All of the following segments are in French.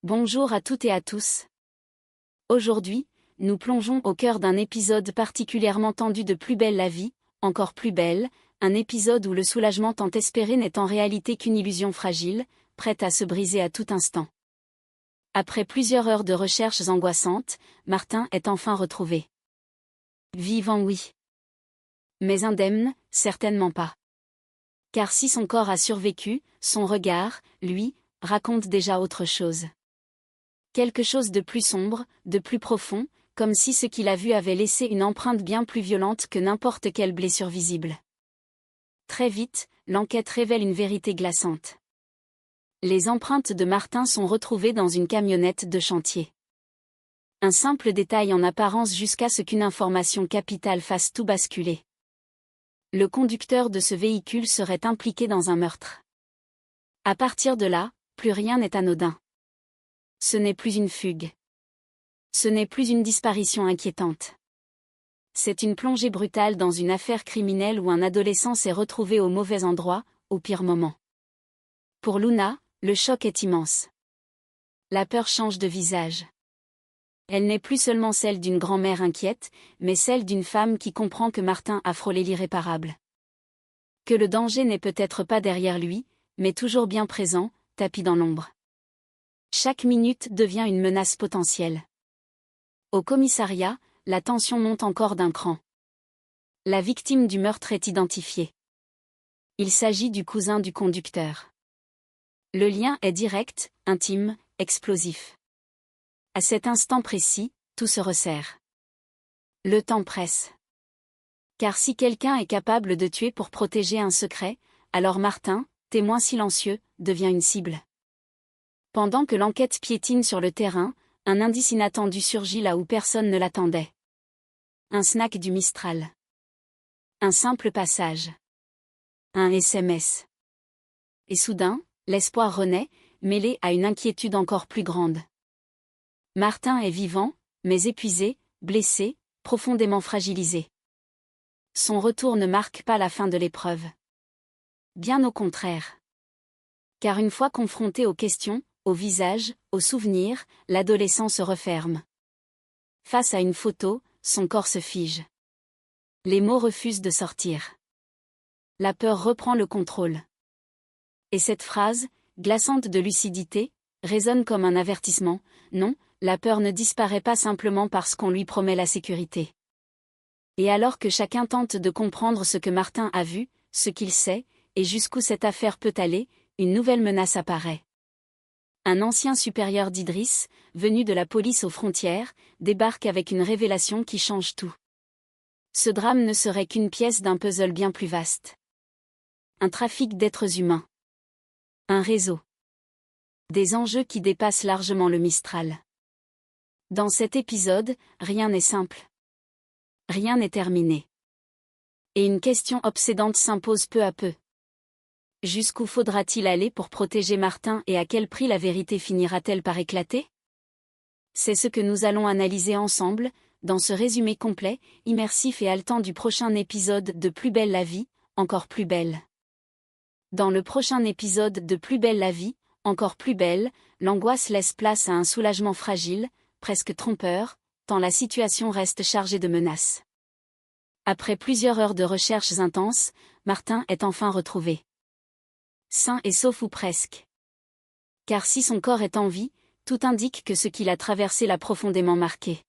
Bonjour à toutes et à tous. Aujourd'hui, nous plongeons au cœur d'un épisode particulièrement tendu de Plus belle la vie, encore plus belle, un épisode où le soulagement tant espéré n'est en réalité qu'une illusion fragile, prête à se briser à tout instant. Après plusieurs heures de recherches angoissantes, Martin est enfin retrouvé. Vivant, oui. Mais indemne, certainement pas. Car si son corps a survécu, son regard, lui, raconte déjà autre chose. Quelque chose de plus sombre, de plus profond, comme si ce qu'il a vu avait laissé une empreinte bien plus violente que n'importe quelle blessure visible. Très vite, l'enquête révèle une vérité glaçante. Les empreintes de Martin sont retrouvées dans une camionnette de chantier. Un simple détail en apparence jusqu'à ce qu'une information capitale fasse tout basculer. Le conducteur de ce véhicule serait impliqué dans un meurtre. À partir de là, plus rien n'est anodin. Ce n'est plus une fugue. Ce n'est plus une disparition inquiétante. C'est une plongée brutale dans une affaire criminelle où un adolescent s'est retrouvé au mauvais endroit, au pire moment. Pour Luna, le choc est immense. La peur change de visage. Elle n'est plus seulement celle d'une grand-mère inquiète, mais celle d'une femme qui comprend que Martin a frôlé l'irréparable. Que le danger n'est peut-être pas derrière lui, mais toujours bien présent, tapi dans l'ombre. Chaque minute devient une menace potentielle. Au commissariat, la tension monte encore d'un cran. La victime du meurtre est identifiée. Il s'agit du cousin du conducteur. Le lien est direct, intime, explosif. À cet instant précis, tout se resserre. Le temps presse. Car si quelqu'un est capable de tuer pour protéger un secret, alors Martin, témoin silencieux, devient une cible. Pendant que l'enquête piétine sur le terrain, un indice inattendu surgit là où personne ne l'attendait. Un snack du Mistral. Un simple passage. Un SMS. Et soudain, l'espoir renaît, mêlé à une inquiétude encore plus grande. Martin est vivant, mais épuisé, blessé, profondément fragilisé. Son retour ne marque pas la fin de l'épreuve. Bien au contraire. Car une fois confronté aux questions, au visage, aux souvenirs, l'adolescent se referme. Face à une photo, son corps se fige. Les mots refusent de sortir. La peur reprend le contrôle. Et cette phrase, glaçante de lucidité, résonne comme un avertissement. Non, la peur ne disparaît pas simplement parce qu'on lui promet la sécurité. Et alors que chacun tente de comprendre ce que Martin a vu, ce qu'il sait, et jusqu'où cette affaire peut aller, une nouvelle menace apparaît. Un ancien supérieur d'Idriss, venu de la police aux frontières, débarque avec une révélation qui change tout. Ce drame ne serait qu'une pièce d'un puzzle bien plus vaste. Un trafic d'êtres humains. Un réseau. Des enjeux qui dépassent largement le Mistral. Dans cet épisode, rien n'est simple. Rien n'est terminé. Et une question obsédante s'impose peu à peu. Jusqu'où faudra-t-il aller pour protéger Martin et à quel prix la vérité finira-t-elle par éclater? C'est ce que nous allons analyser ensemble, dans ce résumé complet, immersif et haletant du prochain épisode de Plus belle la vie, encore plus belle. Dans le prochain épisode de Plus belle la vie, encore plus belle, l'angoisse laisse place à un soulagement fragile, presque trompeur, tant la situation reste chargée de menaces. Après plusieurs heures de recherches intenses, Martin est enfin retrouvé. Sain et sauf ou presque. Car si son corps est en vie, tout indique que ce qu'il a traversé l'a profondément marqué.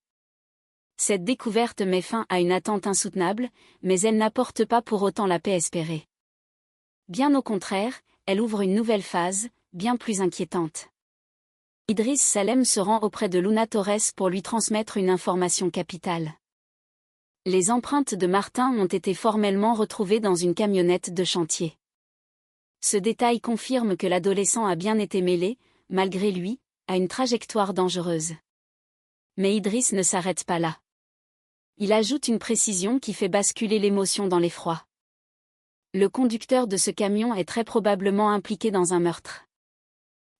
Cette découverte met fin à une attente insoutenable, mais elle n'apporte pas pour autant la paix espérée. Bien au contraire, elle ouvre une nouvelle phase, bien plus inquiétante. Idriss Salem se rend auprès de Luna Torres pour lui transmettre une information capitale. Les empreintes de Martin ont été formellement retrouvées dans une camionnette de chantier. Ce détail confirme que l'adolescent a bien été mêlé, malgré lui, à une trajectoire dangereuse. Mais Idriss ne s'arrête pas là. Il ajoute une précision qui fait basculer l'émotion dans l'effroi. Le conducteur de ce camion est très probablement impliqué dans un meurtre.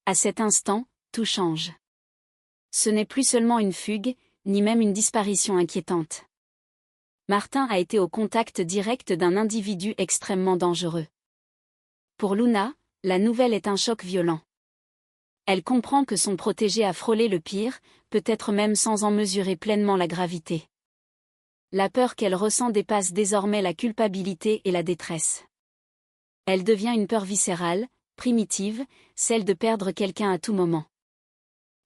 À cet instant, tout change. Ce n'est plus seulement une fugue, ni même une disparition inquiétante. Martin a été au contact direct d'un individu extrêmement dangereux. Pour Luna, la nouvelle est un choc violent. Elle comprend que son protégé a frôlé le pire, peut-être même sans en mesurer pleinement la gravité. La peur qu'elle ressent dépasse désormais la culpabilité et la détresse. Elle devient une peur viscérale, primitive, celle de perdre quelqu'un à tout moment.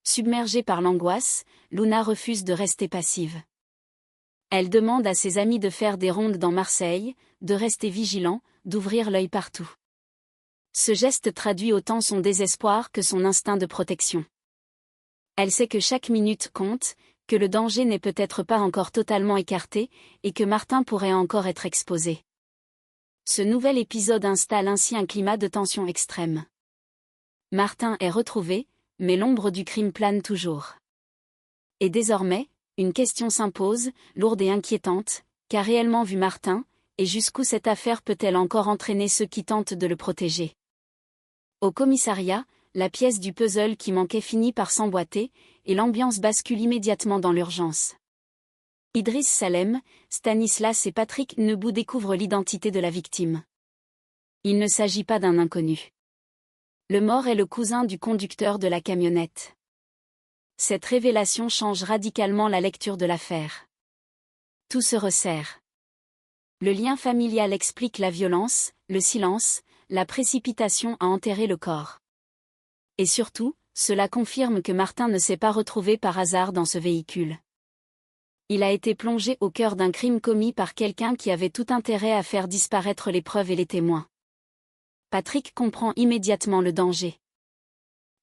Submergée par l'angoisse, Luna refuse de rester passive. Elle demande à ses amis de faire des rondes dans Marseille, de rester vigilants, d'ouvrir l'œil partout. Ce geste traduit autant son désespoir que son instinct de protection. Elle sait que chaque minute compte, que le danger n'est peut-être pas encore totalement écarté, et que Martin pourrait encore être exposé. Ce nouvel épisode installe ainsi un climat de tension extrême. Martin est retrouvé, mais l'ombre du crime plane toujours. Et désormais, une question s'impose, lourde et inquiétante, qu'a réellement vu Martin, et jusqu'où cette affaire peut-elle encore entraîner ceux qui tentent de le protéger? Au commissariat, la pièce du puzzle qui manquait finit par s'emboîter, et l'ambiance bascule immédiatement dans l'urgence. Idriss Salem, Stanislas et Patrick Nebou découvrent l'identité de la victime. Il ne s'agit pas d'un inconnu. Le mort est le cousin du conducteur de la camionnette. Cette révélation change radicalement la lecture de l'affaire. Tout se resserre. Le lien familial explique la violence, le silence, la précipitation à enterrer le corps. Et surtout, cela confirme que Martin ne s'est pas retrouvé par hasard dans ce véhicule. Il a été plongé au cœur d'un crime commis par quelqu'un qui avait tout intérêt à faire disparaître les preuves et les témoins. Patrick comprend immédiatement le danger.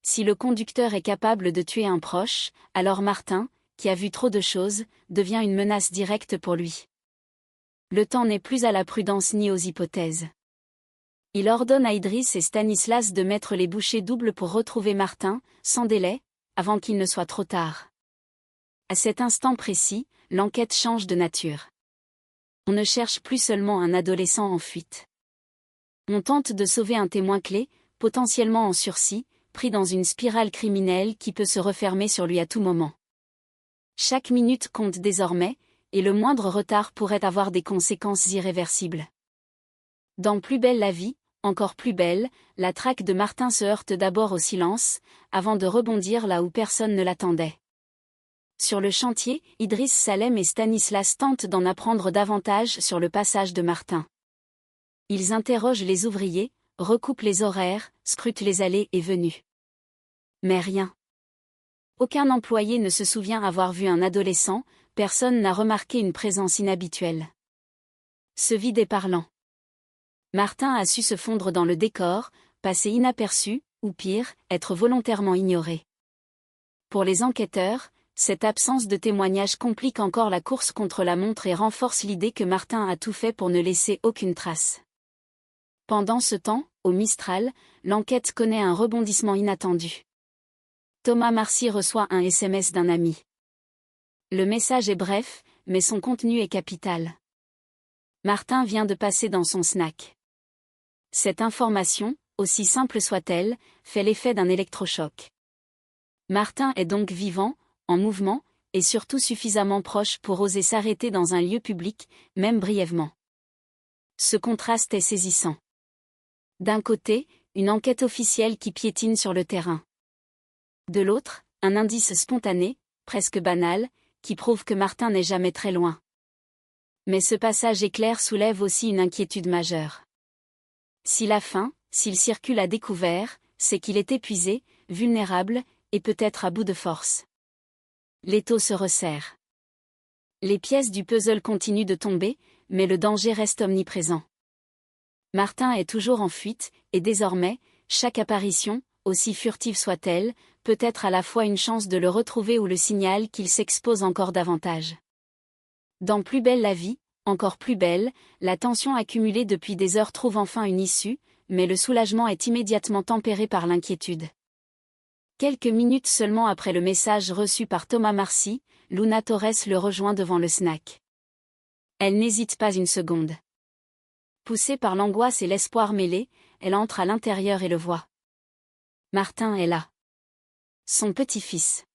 Si le conducteur est capable de tuer un proche, alors Martin, qui a vu trop de choses, devient une menace directe pour lui. Le temps n'est plus à la prudence ni aux hypothèses. Il ordonne à Idriss et Stanislas de mettre les bouchées doubles pour retrouver Martin, sans délai, avant qu'il ne soit trop tard. À cet instant précis, l'enquête change de nature. On ne cherche plus seulement un adolescent en fuite. On tente de sauver un témoin clé, potentiellement en sursis, pris dans une spirale criminelle qui peut se refermer sur lui à tout moment. Chaque minute compte désormais, et le moindre retard pourrait avoir des conséquences irréversibles. Dans Plus belle la vie, encore plus belle, la traque de Martin se heurte d'abord au silence, avant de rebondir là où personne ne l'attendait. Sur le chantier, Idriss Salem et Stanislas tentent d'en apprendre davantage sur le passage de Martin. Ils interrogent les ouvriers, recoupent les horaires, scrutent les allées et venues. Mais rien. Aucun employé ne se souvient avoir vu un adolescent, personne n'a remarqué une présence inhabituelle. Ce vide est parlant. Martin a su se fondre dans le décor, passer inaperçu, ou pire, être volontairement ignoré. Pour les enquêteurs, cette absence de témoignage complique encore la course contre la montre et renforce l'idée que Martin a tout fait pour ne laisser aucune trace. Pendant ce temps, au Mistral, l'enquête connaît un rebondissement inattendu. Thomas Marcy reçoit un SMS d'un ami. Le message est bref, mais son contenu est capital. Martin vient de passer dans son snack. Cette information, aussi simple soit-elle, fait l'effet d'un électrochoc. Martin est donc vivant, en mouvement, et surtout suffisamment proche pour oser s'arrêter dans un lieu public, même brièvement. Ce contraste est saisissant. D'un côté, une enquête officielle qui piétine sur le terrain. De l'autre, un indice spontané, presque banal, qui prouve que Martin n'est jamais très loin. Mais ce passage éclair soulève aussi une inquiétude majeure. S'il a faim, s'il circule à découvert, c'est qu'il est épuisé, vulnérable, et peut-être à bout de force. L'étau se resserre. Les pièces du puzzle continuent de tomber, mais le danger reste omniprésent. Martin est toujours en fuite, et désormais, chaque apparition, aussi furtive soit-elle, peut être à la fois une chance de le retrouver ou le signal qu'il s'expose encore davantage. Dans Plus belle la vie, encore plus belle, la tension accumulée depuis des heures trouve enfin une issue, mais le soulagement est immédiatement tempéré par l'inquiétude. Quelques minutes seulement après le message reçu par Thomas Marcy, Luna Torres le rejoint devant le snack. Elle n'hésite pas une seconde. Poussée par l'angoisse et l'espoir mêlés, elle entre à l'intérieur et le voit. Martin est là. Son petit-fils.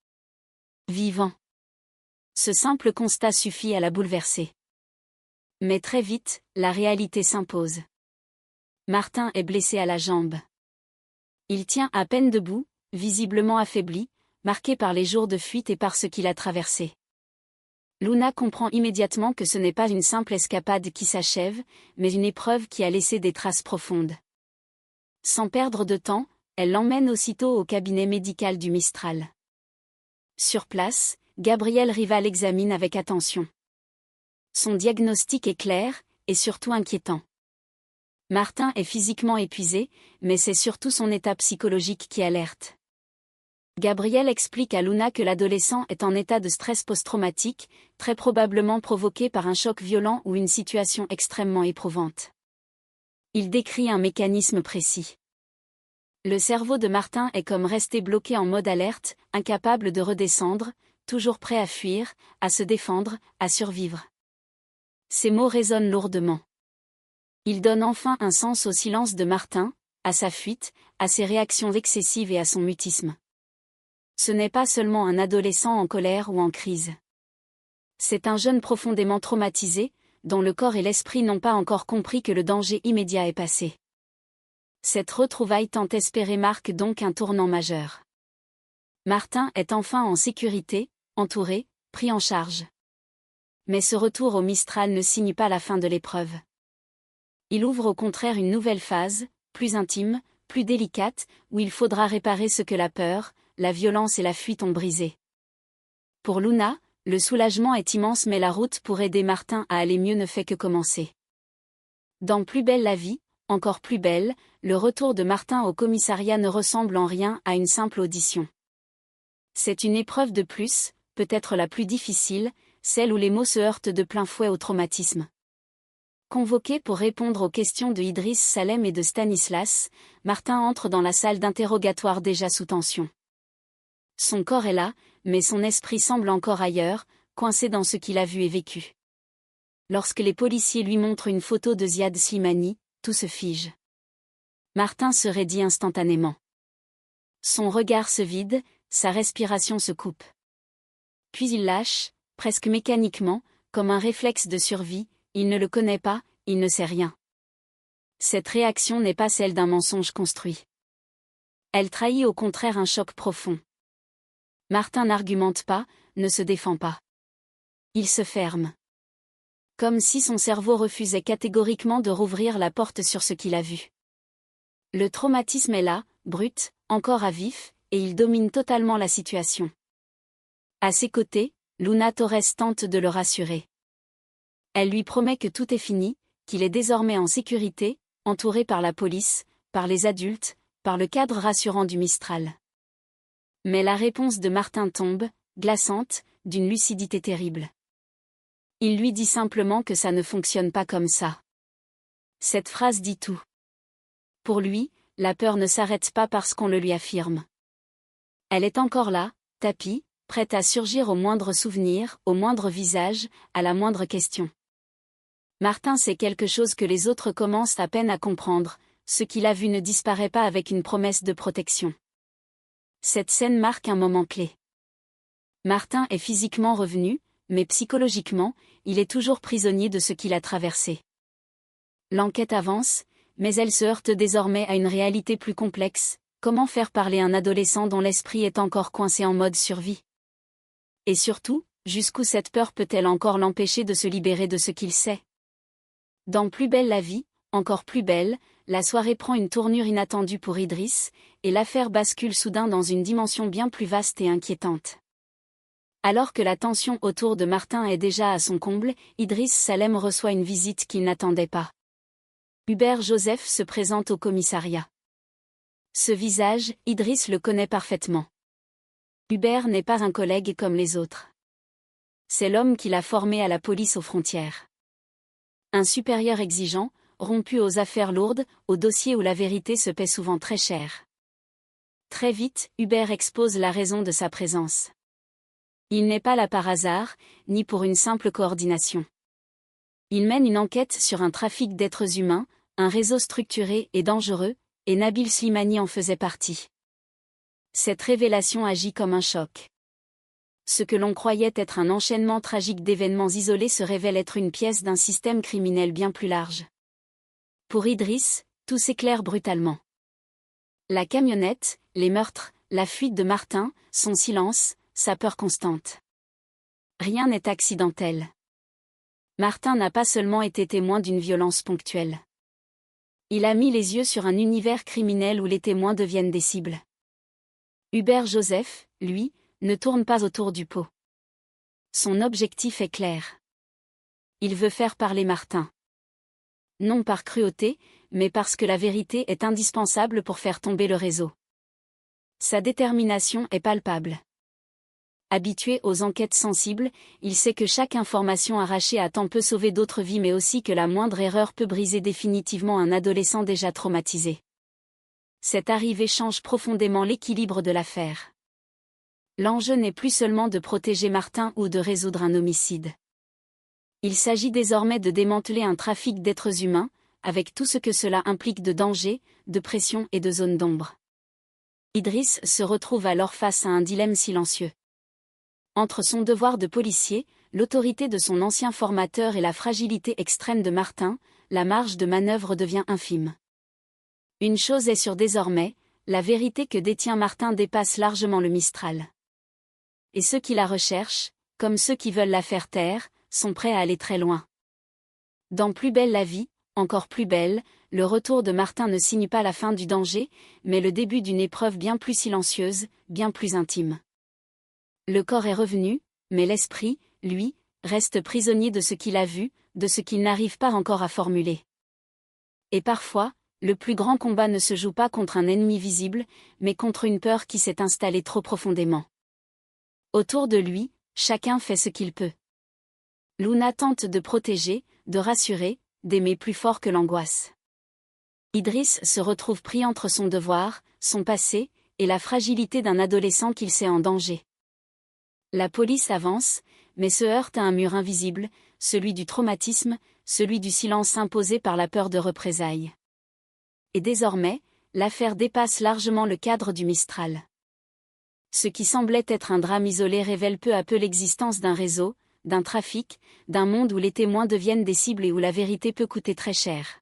Vivant. Ce simple constat suffit à la bouleverser. Mais très vite, la réalité s'impose. Martin est blessé à la jambe. Il tient à peine debout, visiblement affaibli, marqué par les jours de fuite et par ce qu'il a traversé. Luna comprend immédiatement que ce n'est pas une simple escapade qui s'achève, mais une épreuve qui a laissé des traces profondes. Sans perdre de temps, elle l'emmène aussitôt au cabinet médical du Mistral. Sur place, Gabriel Riva l'examine avec attention. Son diagnostic est clair, et surtout inquiétant. Martin est physiquement épuisé, mais c'est surtout son état psychologique qui alerte. Gabriel explique à Luna que l'adolescent est en état de stress post-traumatique, très probablement provoqué par un choc violent ou une situation extrêmement éprouvante. Il décrit un mécanisme précis. Le cerveau de Martin est comme resté bloqué en mode alerte, incapable de redescendre, toujours prêt à fuir, à se défendre, à survivre. Ces mots résonnent lourdement. Ils donnent enfin un sens au silence de Martin, à sa fuite, à ses réactions excessives et à son mutisme. Ce n'est pas seulement un adolescent en colère ou en crise. C'est un jeune profondément traumatisé, dont le corps et l'esprit n'ont pas encore compris que le danger immédiat est passé. Cette retrouvaille tant espérée marque donc un tournant majeur. Martin est enfin en sécurité, entouré, pris en charge. Mais ce retour au Mistral ne signe pas la fin de l'épreuve. Il ouvre au contraire une nouvelle phase, plus intime, plus délicate, où il faudra réparer ce que la peur, la violence et la fuite ont brisé. Pour Luna, le soulagement est immense mais la route pour aider Martin à aller mieux ne fait que commencer. Dans Plus belle la vie, encore plus belle, le retour de Martin au commissariat ne ressemble en rien à une simple audition. C'est une épreuve de plus, peut-être la plus difficile, celle où les mots se heurtent de plein fouet au traumatisme. Convoqué pour répondre aux questions de Idriss Salem et de Stanislas, Martin entre dans la salle d'interrogatoire déjà sous tension. Son corps est là, mais son esprit semble encore ailleurs, coincé dans ce qu'il a vu et vécu. Lorsque les policiers lui montrent une photo de Ziad Slimani, tout se fige. Martin se raidit instantanément. Son regard se vide, sa respiration se coupe. Puis il lâche, presque mécaniquement, comme un réflexe de survie, il ne le connaît pas, il ne sait rien. Cette réaction n'est pas celle d'un mensonge construit. Elle trahit au contraire un choc profond. Martin n'argumente pas, ne se défend pas. Il se ferme. Comme si son cerveau refusait catégoriquement de rouvrir la porte sur ce qu'il a vu. Le traumatisme est là, brut, encore à vif, et il domine totalement la situation. À ses côtés, Luna Torres tente de le rassurer. Elle lui promet que tout est fini, qu'il est désormais en sécurité, entouré par la police, par les adultes, par le cadre rassurant du Mistral. Mais la réponse de Martin tombe, glaçante, d'une lucidité terrible. Il lui dit simplement que ça ne fonctionne pas comme ça. Cette phrase dit tout. Pour lui, la peur ne s'arrête pas parce qu'on le lui affirme. Elle est encore là, tapie, prête à surgir au moindre souvenir, au moindre visage, à la moindre question. Martin sait quelque chose que les autres commencent à peine à comprendre, ce qu'il a vu ne disparaît pas avec une promesse de protection. Cette scène marque un moment clé. Martin est physiquement revenu, mais psychologiquement, il est toujours prisonnier de ce qu'il a traversé. L'enquête avance, mais elle se heurte désormais à une réalité plus complexe. Comment faire parler un adolescent dont l'esprit est encore coincé en mode survie? Et surtout, jusqu'où cette peur peut-elle encore l'empêcher de se libérer de ce qu'il sait? Dans Plus belle la vie, encore plus belle, la soirée prend une tournure inattendue pour Idriss, et l'affaire bascule soudain dans une dimension bien plus vaste et inquiétante. Alors que la tension autour de Martin est déjà à son comble, Idriss Salem reçoit une visite qu'il n'attendait pas. Hubert Joseph se présente au commissariat. Ce visage, Idriss le connaît parfaitement. Hubert n'est pas un collègue comme les autres. C'est l'homme qui l'a formé à la police aux frontières. Un supérieur exigeant, rompu aux affaires lourdes, aux dossiers où la vérité se paie souvent très cher. Très vite, Hubert expose la raison de sa présence. Il n'est pas là par hasard, ni pour une simple coordination. Il mène une enquête sur un trafic d'êtres humains, un réseau structuré et dangereux, et Nabil Slimani en faisait partie. Cette révélation agit comme un choc. Ce que l'on croyait être un enchaînement tragique d'événements isolés se révèle être une pièce d'un système criminel bien plus large. Pour Idriss, tout s'éclaire brutalement. La camionnette, les meurtres, la fuite de Martin, son silence, sa peur constante. Rien n'est accidentel. Martin n'a pas seulement été témoin d'une violence ponctuelle. Il a mis les yeux sur un univers criminel où les témoins deviennent des cibles. Hubert Joseph, lui, ne tourne pas autour du pot. Son objectif est clair. Il veut faire parler Martin. Non par cruauté, mais parce que la vérité est indispensable pour faire tomber le réseau. Sa détermination est palpable. Habitué aux enquêtes sensibles, il sait que chaque information arrachée à temps peut sauver d'autres vies mais aussi que la moindre erreur peut briser définitivement un adolescent déjà traumatisé. Cette arrivée change profondément l'équilibre de l'affaire. L'enjeu n'est plus seulement de protéger Martin ou de résoudre un homicide. Il s'agit désormais de démanteler un trafic d'êtres humains, avec tout ce que cela implique de danger, de pression et de zones d'ombre. Idriss se retrouve alors face à un dilemme silencieux. Entre son devoir de policier, l'autorité de son ancien formateur et la fragilité extrême de Martin, la marge de manœuvre devient infime. Une chose est sûre désormais, la vérité que détient Martin dépasse largement le Mistral. Et ceux qui la recherchent, comme ceux qui veulent la faire taire, sont prêts à aller très loin. Dans Plus belle la vie, encore plus belle, le retour de Martin ne signe pas la fin du danger, mais le début d'une épreuve bien plus silencieuse, bien plus intime. Le corps est revenu, mais l'esprit, lui, reste prisonnier de ce qu'il a vu, de ce qu'il n'arrive pas encore à formuler. Et parfois, le plus grand combat ne se joue pas contre un ennemi visible, mais contre une peur qui s'est installée trop profondément. Autour de lui, chacun fait ce qu'il peut. Luna tente de protéger, de rassurer, d'aimer plus fort que l'angoisse. Idriss se retrouve pris entre son devoir, son passé, et la fragilité d'un adolescent qu'il sait en danger. La police avance, mais se heurte à un mur invisible, celui du traumatisme, celui du silence imposé par la peur de représailles. Et désormais, l'affaire dépasse largement le cadre du Mistral. Ce qui semblait être un drame isolé révèle peu à peu l'existence d'un réseau, d'un trafic, d'un monde où les témoins deviennent des cibles et où la vérité peut coûter très cher.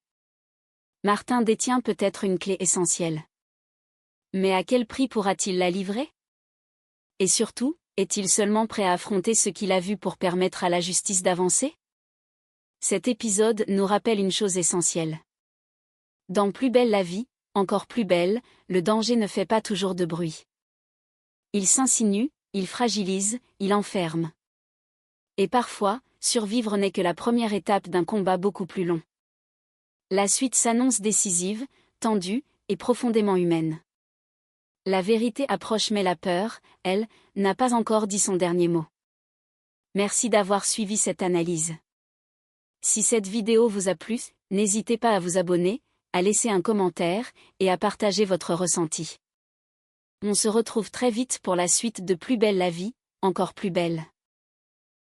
Martin détient peut-être une clé essentielle. Mais à quel prix pourra-t-il la livrer? Et surtout, est-il seulement prêt à affronter ce qu'il a vu pour permettre à la justice d'avancer? Cet épisode nous rappelle une chose essentielle. Dans Plus belle la vie, encore plus belle, le danger ne fait pas toujours de bruit. Il s'insinue, il fragilise, il enferme. Et parfois, survivre n'est que la première étape d'un combat beaucoup plus long. La suite s'annonce décisive, tendue, et profondément humaine. La vérité approche mais la peur, elle, n'a pas encore dit son dernier mot. Merci d'avoir suivi cette analyse. Si cette vidéo vous a plu, n'hésitez pas à vous abonner, à laisser un commentaire, et à partager votre ressenti. On se retrouve très vite pour la suite de Plus belle la vie, encore plus belle.